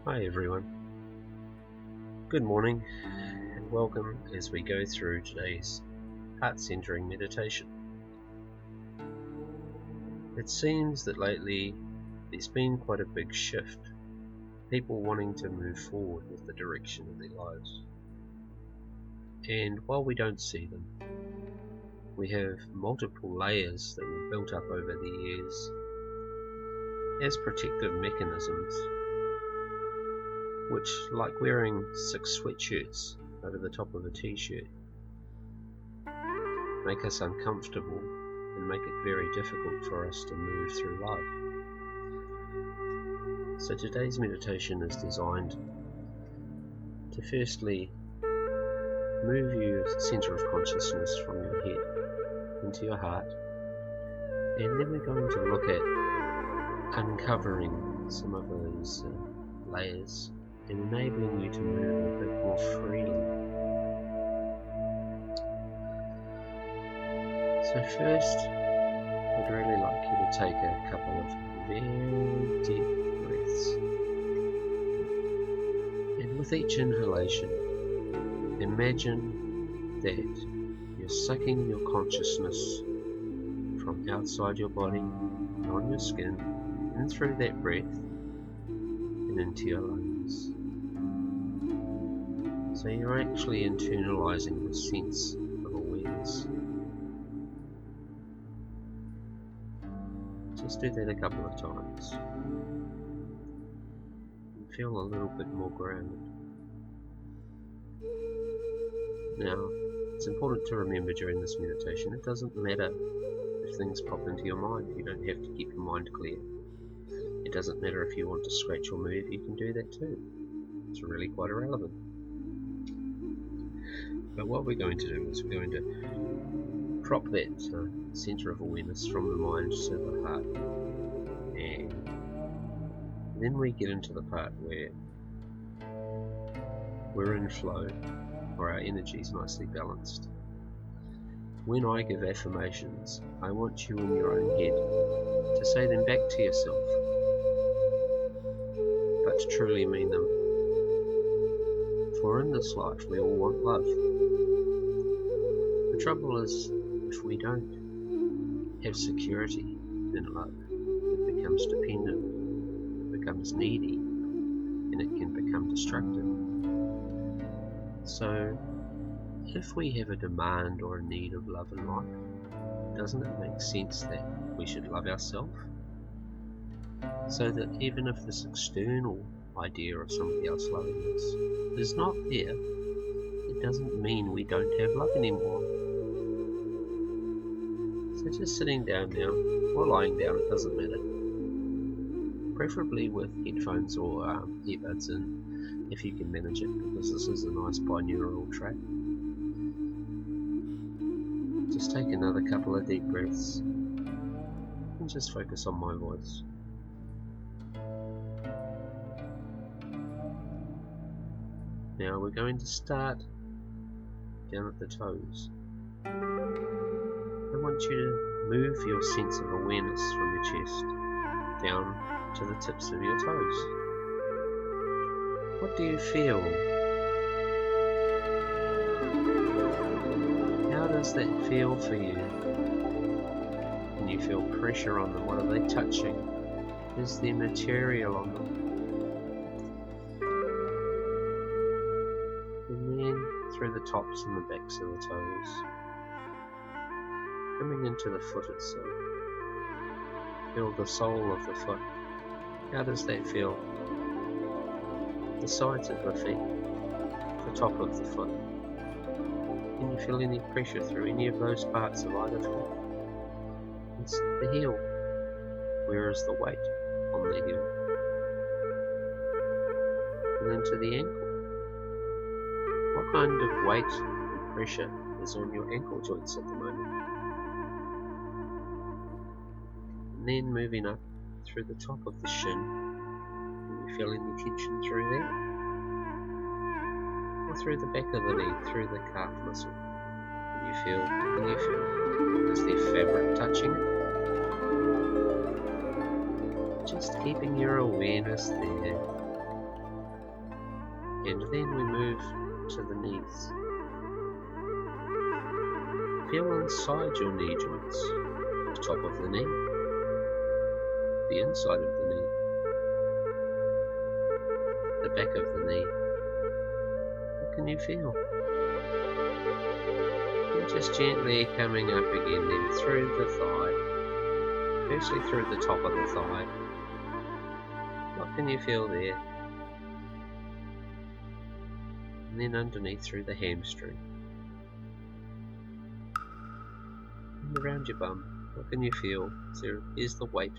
Hi everyone. Good morning and welcome as we go through today's heart-centering meditation. It seems that lately there's been quite a big shift, people wanting to move forward with the direction of their lives. And while we don't see them, we have multiple layers that were built up over the years as protective mechanisms, which, like wearing 6 sweatshirts over the top of a t-shirt, make us uncomfortable and make it very difficult for us to move through life. So today's meditation is designed to firstly move your center of consciousness from your head into your heart, and then we're going to look at uncovering some of those layers and enabling you to move a bit more freely. So first, I'd really like you to take a couple of very deep breaths. And with each inhalation, imagine that you're sucking your consciousness from outside your body, on your skin, in through that breath, and into your lungs. So you're actually internalizing the sense of awareness. Just do that a couple of times. And feel a little bit more grounded. Now, it's important to remember during this meditation, it doesn't matter if things pop into your mind. You don't have to keep your mind clear. It doesn't matter if you want to scratch or move, you can do that too. It's really quite irrelevant. But what we're going to do is we're going to drop that center of awareness from the mind to the heart, and then we get into the part where we're in flow, or our energy is nicely balanced. When I give affirmations, I want you in your own head to say them back to yourself, but to truly mean them. For in this life we all want love. The trouble is, if we don't have security in love, it becomes dependent, it becomes needy, and it can become destructive. So, if we have a demand or a need of love in life, doesn't it make sense that we should love ourselves? So that even if this external idea of somebody else loving us is not there, it doesn't mean we don't have love anymore. So just sitting down now, or lying down, it doesn't matter. Preferably with headphones or earbuds in, if you can manage it, because this is a nice binaural track. Just take another couple of deep breaths and just focus on my voice. Now we're going to start down at the toes. I want you to move your sense of awareness from your chest down to the tips of your toes. What do you feel? How does that feel for you? Can you feel pressure on them? What are they touching? Is there material on them? And then through the tops and the backs of the toes, coming into the foot itself. Feel the sole of the foot. How does that feel? The sides of the feet, the top of the foot. Can you feel any pressure through any of those parts of either foot? It's the heel. Where is the weight on the heel? And then to the ankle. What kind of weight and pressure is on your ankle joints at the moment? And then moving up through the top of the shin. Can you feel any tension through there? Or through the back of the knee, through the calf muscle? Can you feel? Is there fabric touching it? Just keeping your awareness there. And then we move to the knees. Feel inside your knee joints, the top of the knee, the inside of the knee, the back of the knee. What can you feel? And just gently coming up again then through the thigh, firstly through the top of the thigh. What can you feel there? And then underneath through the hamstring. And around your bum, what can you feel? Here's the weight.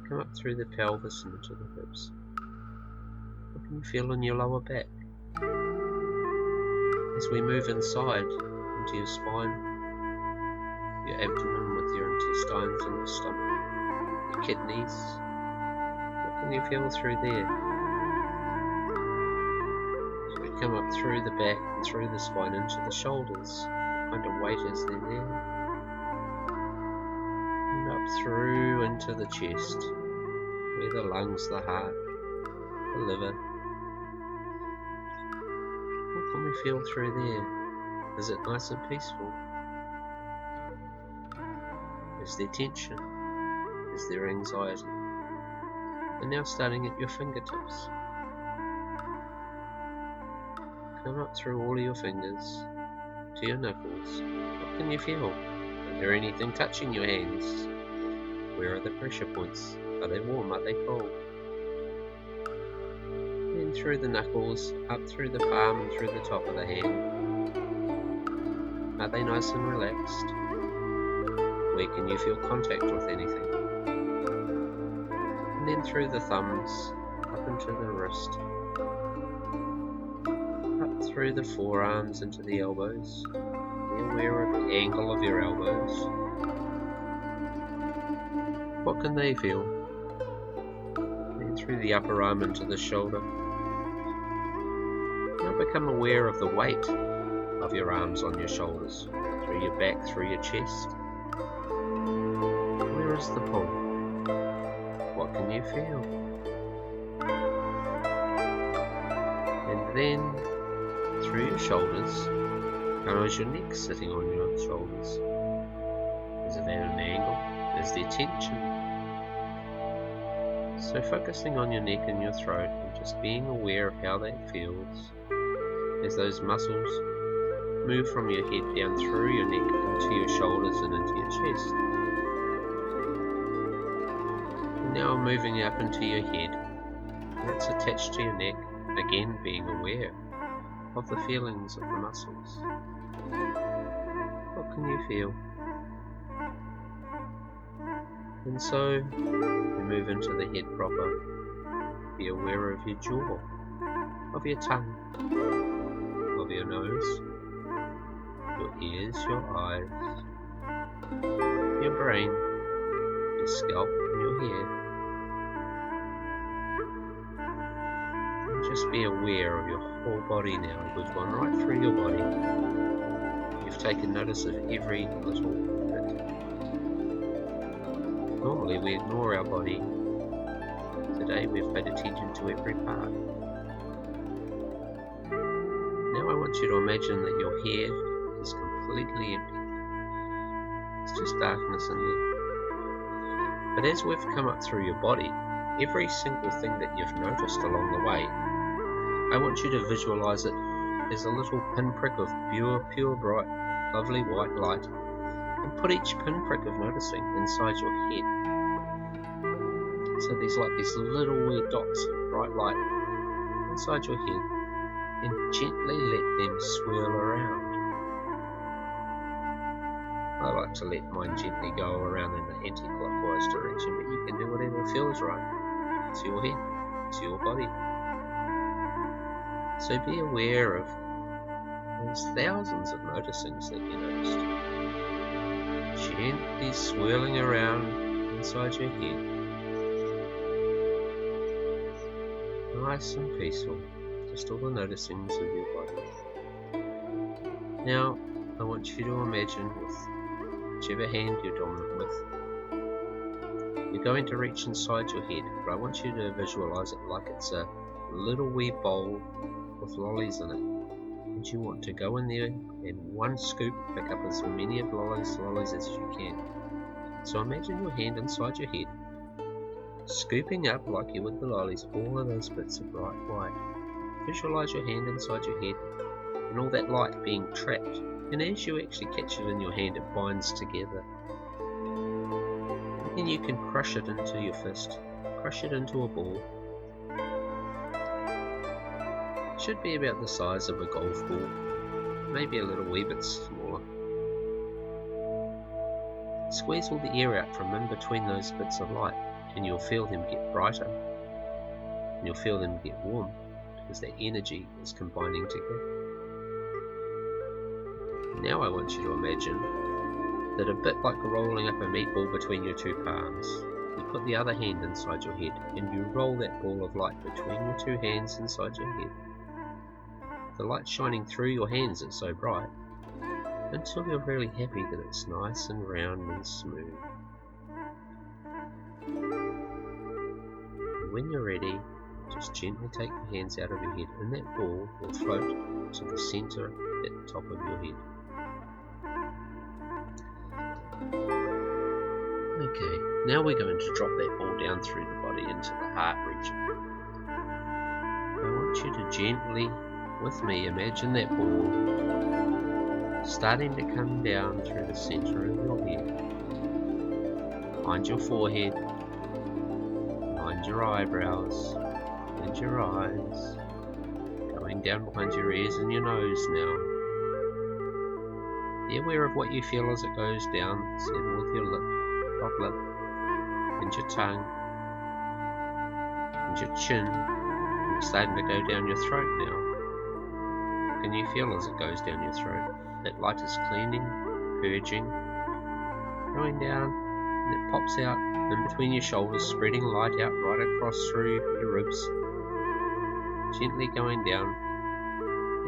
Come up through the pelvis and into the hips. What can you feel in your lower back? As we move inside into your spine, your abdomen with your intestines and your stomach, your kidneys, what can you feel through there? As we come up through the back and through the spine into the shoulders, what kind of weight is there? And up through into the chest, where the lungs, the heart, the liver. What can we feel through there? Is it nice and peaceful? Is there tension? Is there anxiety? And now starting at your fingertips. Come up through all of your fingers to your knuckles. What can you feel? Is there anything touching your hands? Where are the pressure points? Are they warm? Are they cold? Then through the knuckles, up through the palm and through the top of the hand. Are they nice and relaxed? Where can you feel contact with anything? And then through the thumbs, up into the wrist. Up through the forearms into the elbows. Be aware of the angle of your elbows. What can they feel? Then through the upper arm into the shoulder. Now become aware of the weight of your arms on your shoulders, through your back, through your chest. Where is the pull? What can you feel? And then through your shoulders, how is your neck sitting on your shoulders? Is it at an angle? Is there tension? So focusing on your neck and your throat and just being aware of how that feels as those muscles move from your head down through your neck into your shoulders and into your chest. And now moving up into your head, and that's attached to your neck, again being aware of the feelings of the muscles. What can you feel? And so we move into the head proper. Be aware of your jaw, of your tongue, of your nose, your ears, your eyes, your brain, your scalp and your hair. And just be aware of your whole body now. We've gone right through your body. You've taken notice of every little bit. Normally we ignore our body. Today we've paid attention to every part. Now I want you to imagine that your head is completely empty. It's just darkness in there. But as we've come up through your body, every single thing that you've noticed along the way, I want you to visualize it as a little pinprick of pure, bright, lovely white light. And put each pinprick of noticing inside your head. So there's like these little wee dots of bright light inside your head, and gently let them swirl around. I like to let mine gently go around in an anti-clockwise direction, but you can do whatever feels right. It's your head, it's your body. So be aware of those thousands of noticings that you noticed. Gently swirling around inside your head. Nice and peaceful, just all the noticings of your body. Now, I want you to imagine with whichever hand you're dominant with, you're going to reach inside your head, but I want you to visualize it like it's a a little wee bowl with lollies in it, and you want to go in there and one scoop pick up as many of lollies as you can. So imagine your hand inside your head, scooping up like you would the lollies all of those bits of bright white. Visualize your hand inside your head and all that light being trapped, and as you actually catch it in your hand, it binds together. And then you can crush it into your fist, crush it into a ball. It should be about the size of a golf ball, maybe a little wee bit smaller. Squeeze all the air out from in between those bits of light, and you'll feel them get brighter, and you'll feel them get warm, because that energy is combining together. Now I want you to imagine that a bit like rolling up a meatball between your two palms, you put the other hand inside your head and you roll that ball of light between your two hands inside your head. The light shining through your hands is so bright until you're really happy that it's nice and round and smooth. And when you're ready, just gently take your hands out of your head and that ball will float to the center at the top of your head. Okay, now we're going to drop that ball down through the body into the heart region. I want you to gently, with me, imagine that ball starting to come down through the center of your head, behind your forehead, behind your eyebrows, behind your eyes, going down behind your ears and your nose now. Be aware of what you feel as it goes down, same with your top lip, and your tongue, and your chin, and it's starting to go down your throat now. Can you feel as it goes down your throat? That light is cleaning, purging, going down, and it pops out in between your shoulders, spreading light out right across through your ribs, gently going down,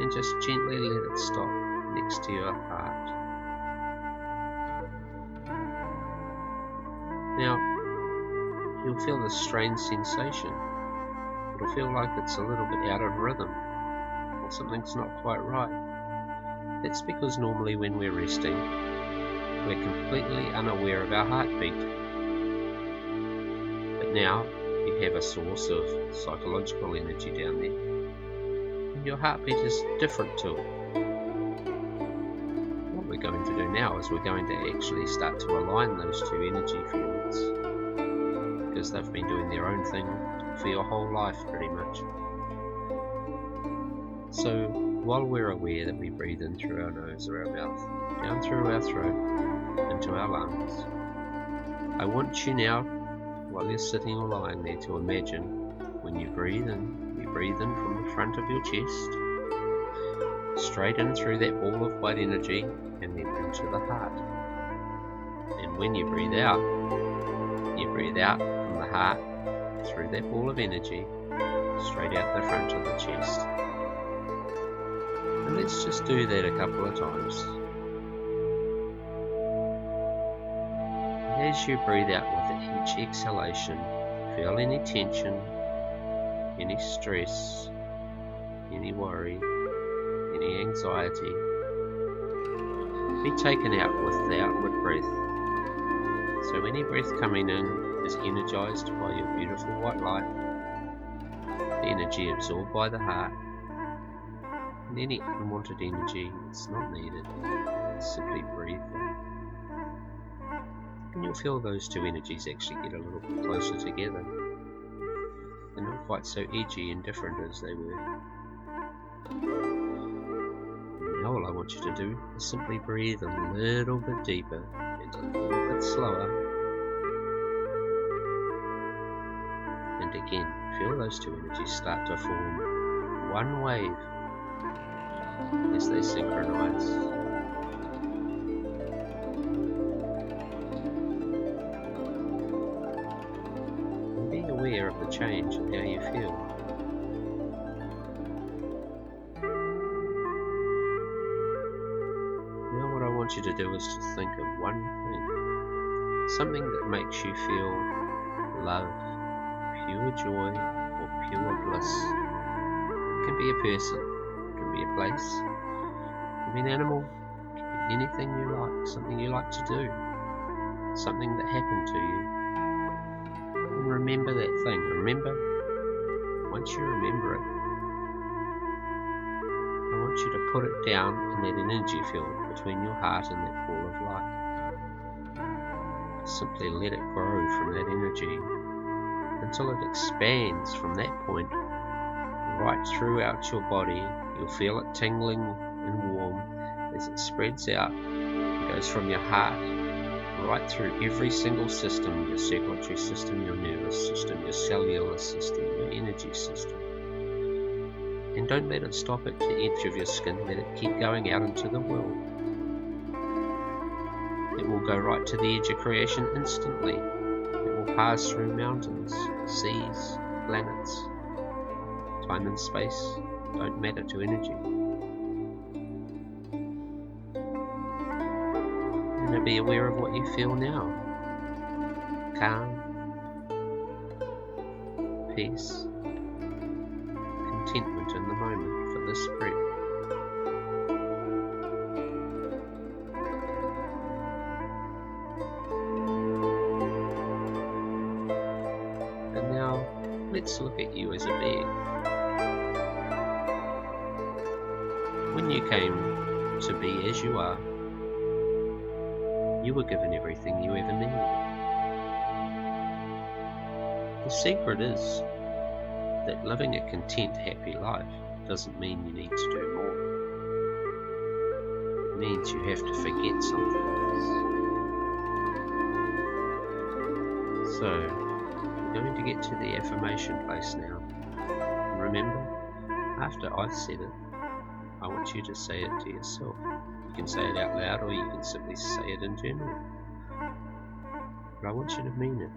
and just gently let it stop next to your heart. Now, you'll feel this strange sensation. It'll feel like it's a little bit out of rhythm, or something's not quite right. That's because normally when we're resting, we're completely unaware of our heartbeat. But now, you have a source of psychological energy down there, and your heartbeat is different to it. What we're going to do now is we're going to actually start to align those two energy fields, because they've been doing their own thing for your whole life pretty much. So while we're aware that we breathe in through our nose or our mouth, down through our throat, into our lungs, I want you now, while you're sitting or lying there, to imagine when you breathe in from the front of your chest, straight in through that ball of white energy, and then into the heart. And when you breathe out from the heart through that ball of energy, straight out the front of the chest. And let's just do that a couple of times. As you breathe out with each exhalation, feel any tension, any stress, any worry, any anxiety be taken out with the outward breath. So any breath coming in is energized by your beautiful white light, the energy absorbed by the heart, and any unwanted energy that's not needed, simply breathe out. And you'll feel those two energies actually get a little bit closer together. They're not quite so edgy and different as they were. Now all I want you to do is simply breathe a little bit deeper and a little bit slower. And again, feel those two energies start to form one wave as they synchronize. And be aware of the change in how you feel. Now what I want you to do is to think of one thing, something that makes you feel love, pure joy, or pure bliss. can be a person, it can be a place, it can be an animal, it can be anything you like, something you like to do, something that happened to you. And remember that thing. Remember, once you remember it, I want you to put it down in that energy field between your heart and that ball of light. Simply let it grow from that energy until it expands from that point right throughout your body. You'll feel it tingling and warm as it spreads out. It goes from your heart right through every single system, your circulatory system, your nervous system, your cellular system, your energy system. And don't let it stop at the edge of your skin, let it keep going out into the world. It will go right to the edge of creation instantly. It will pass through mountains, seas, planets. Time and space don't matter to energy. And now be aware of what you feel now. Calm, peace, contentment in the moment for this breath. And now let's look at you as a being. When you came to be as you are, you were given everything you ever needed. The secret is that living a content, happy life doesn't mean you need to do more. It means you have to forget something else. So, we're going to get to the affirmation place now. And remember, after I've said it, I want you to say it to yourself. You can say it out loud or you can simply say it in general. But I want you to mean it.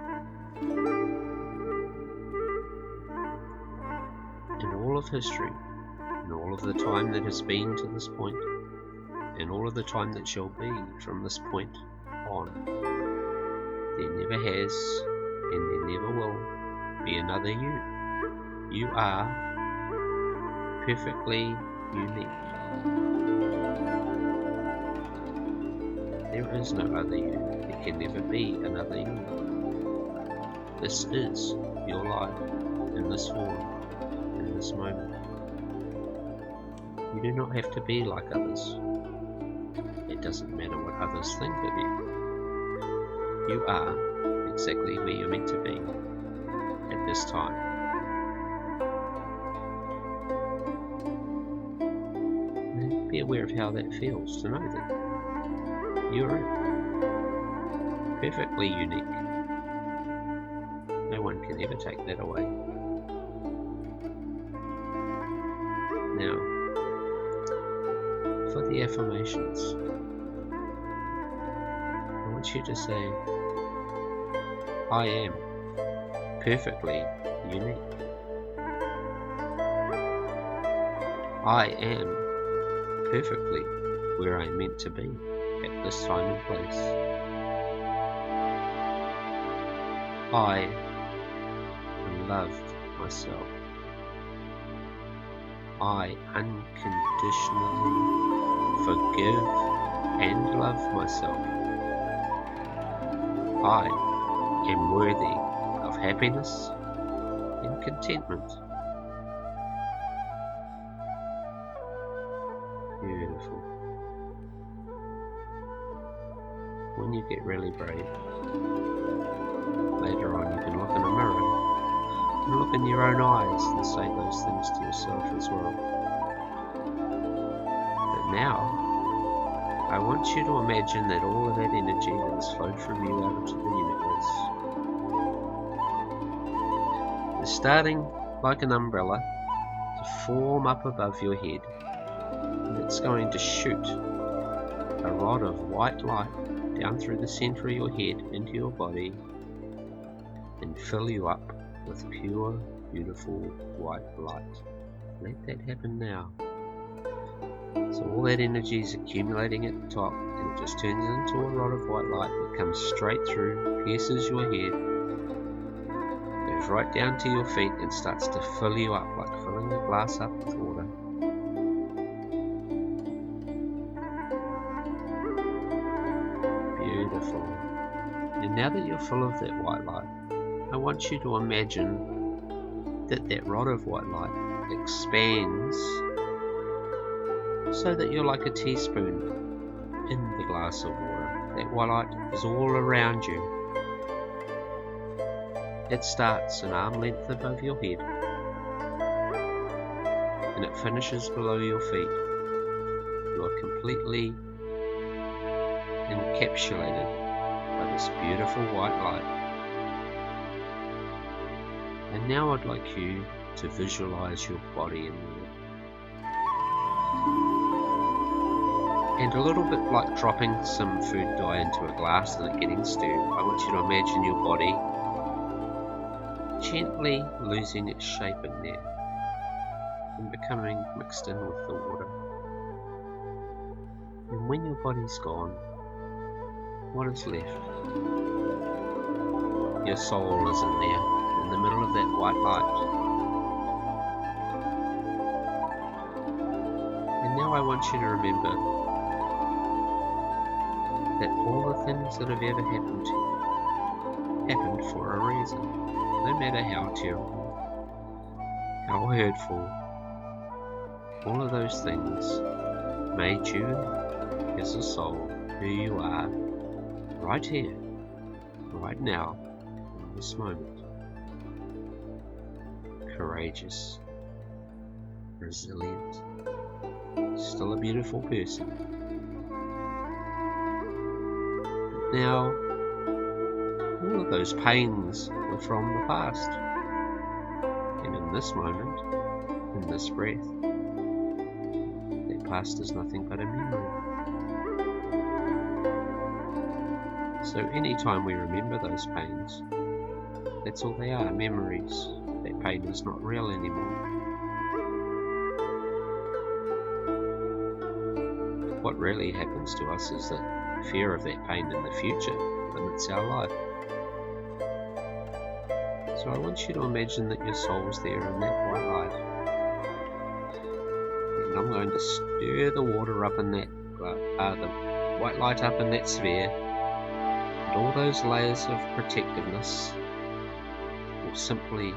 In all of history, in all of the time that has been to this point, and all of the time that shall be from this point on, there never has and there never will be another you. You are perfectly unique. There is no other you. There can never be another you. This is your life in this form, in this moment. You do not have to be like others. It doesn't matter what others think of you. You are exactly where you're meant to be at this time. Be aware of how that feels to know that you're it. Perfectly unique. No one can ever take that away. Now, for the affirmations, I want you to say, I am perfectly unique. I am perfectly where I'm meant to be at this time and place. I loved myself. I unconditionally forgive and love myself. I am worthy of happiness and contentment. Beautiful. When you get really brave, later on you can look in a mirror and look in your own eyes and say those things to yourself as well. But now, I want you to imagine that all of that energy that has flowed from you out into the universe is starting like an umbrella to form up above your head. It's going to shoot a rod of white light down through the center of your head into your body and fill you up with pure, beautiful white light. Let that happen now. So all that energy is accumulating at the top and it just turns into a rod of white light that comes straight through, pierces your head, moves right down to your feet and starts to fill you up, like filling a glass up with water. Beautiful. And now that you're full of that white light, I want you to imagine that that rod of white light expands so that you're like a teaspoon in the glass of water. That white light is all around you. It starts an arm length above your head and it finishes below your feet. You are completely encapsulated by this beautiful white light. And now I'd like you to visualize your body in there. And a little bit like dropping some food dye into a glass and it getting stirred, I want you to imagine your body gently losing its shape in there and becoming mixed in with the water. And when your body's gone, what is left? Your soul is in there, in the middle of that white light. And now I want you to remember that all the things that have ever happened to you happened for a reason. No matter how terrible, how hurtful, all of those things made you as a soul who you are right here, right now, in this moment. Courageous, resilient, still a beautiful person. Now, all of those pains were from the past, and in this moment, in this breath, that past is nothing but a memory. So anytime we remember those pains, that's all they are, memories. That pain is not real anymore. What really happens to us is that fear of that pain in the future limits our life. So I want you to imagine that your soul's there in that white light. And I'm going to stir the water up in that, the white light up in that sphere. And all those layers of protectiveness will simply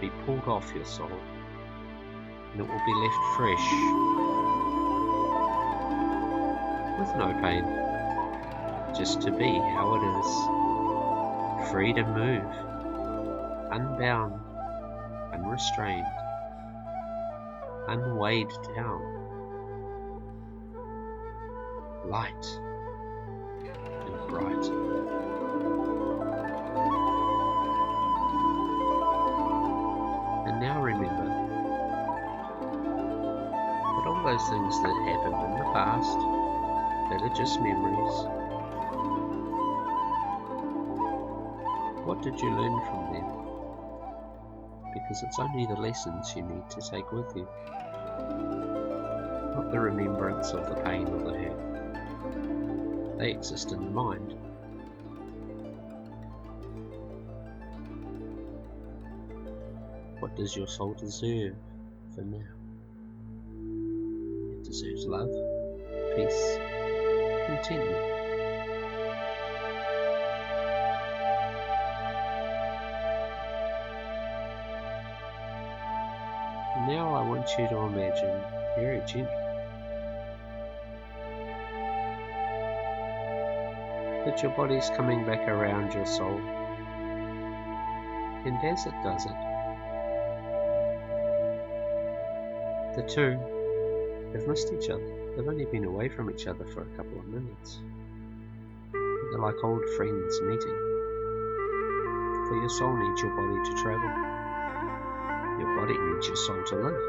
be pulled off your soul. And it will be left fresh, with no pain. Just to be how it is. Free to move. Unbound, unrestrained, unweighed down, light and bright. And now remember that all those things that happened in the past, that are just memories, what did you learn from them? Because it's only the lessons you need to take with you, not the remembrance of the pain or the hurt. They exist in the mind. What does your soul deserve for now? It deserves love, peace, contentment. Now I want you to imagine, very gently, that your body's coming back around your soul. And as it does it, the two have missed each other. They've only been away from each other for a couple of minutes. They're like old friends meeting. For your soul needs your body to travel. Your body needs your soul to live.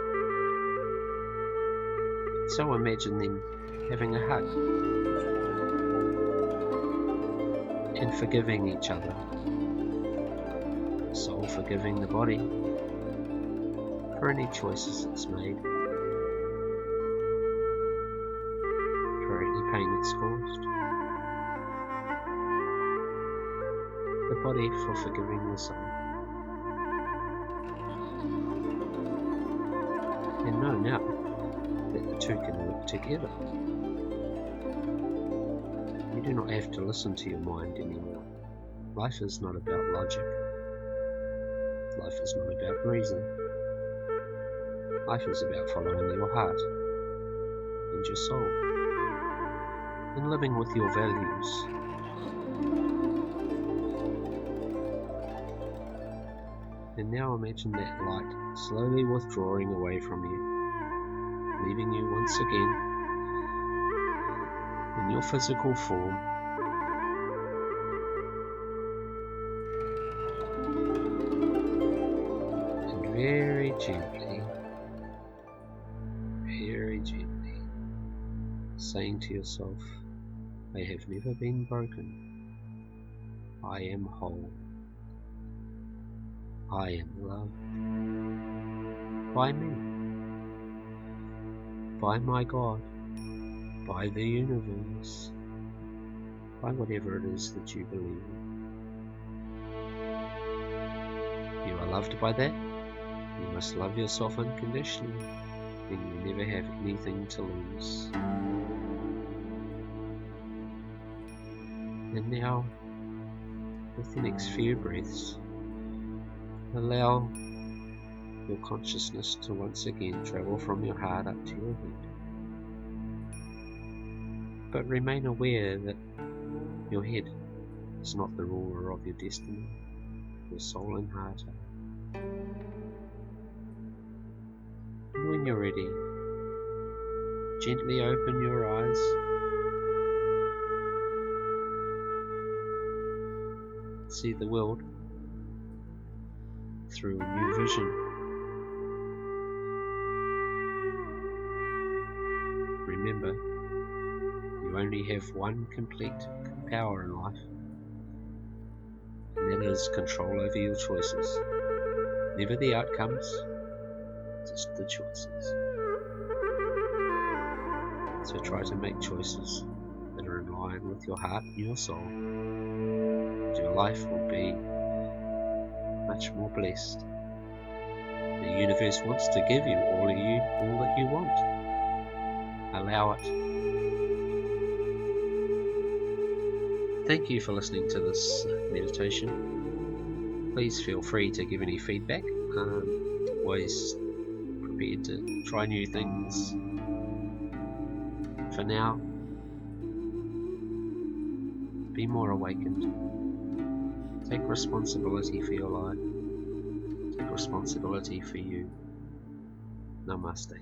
So imagine them having a hug and forgiving each other. The soul forgiving the body for any choices it's made, for any pain it's caused. The body for forgiving the soul. know now that the two can work together. You do not have to listen to your mind anymore. Life is not about logic. Life is not about reason. Life is about following your heart and your soul and living with your values. And now imagine that light slowly withdrawing away from you, leaving you once again in your physical form. And very gently, saying to yourself, I have never been broken. I am whole. I am loved. By me. By my God. By the universe. By whatever it is that you believe in. You are loved by that. You must love yourself unconditionally. Then you never have anything to lose. And now, with the next few breaths, allow your consciousness to once again travel from your heart up to your head. But remain aware that your head is not the ruler of your destiny. Your soul and heart are. And when you're ready, gently open your eyes. See the world through a new vision. Remember, you only have one complete power in life, and that is control over your choices. Never the outcomes, just the choices. So try to make choices that are in line with your heart and your soul. Your life will be much more blessed. The universe wants to give you all that you want. Allow it. Thank you for listening to this meditation. Please feel free to give any feedback. Always prepared to try new things. For now, be more awakened. Take responsibility for your life. Take responsibility for you. Namaste.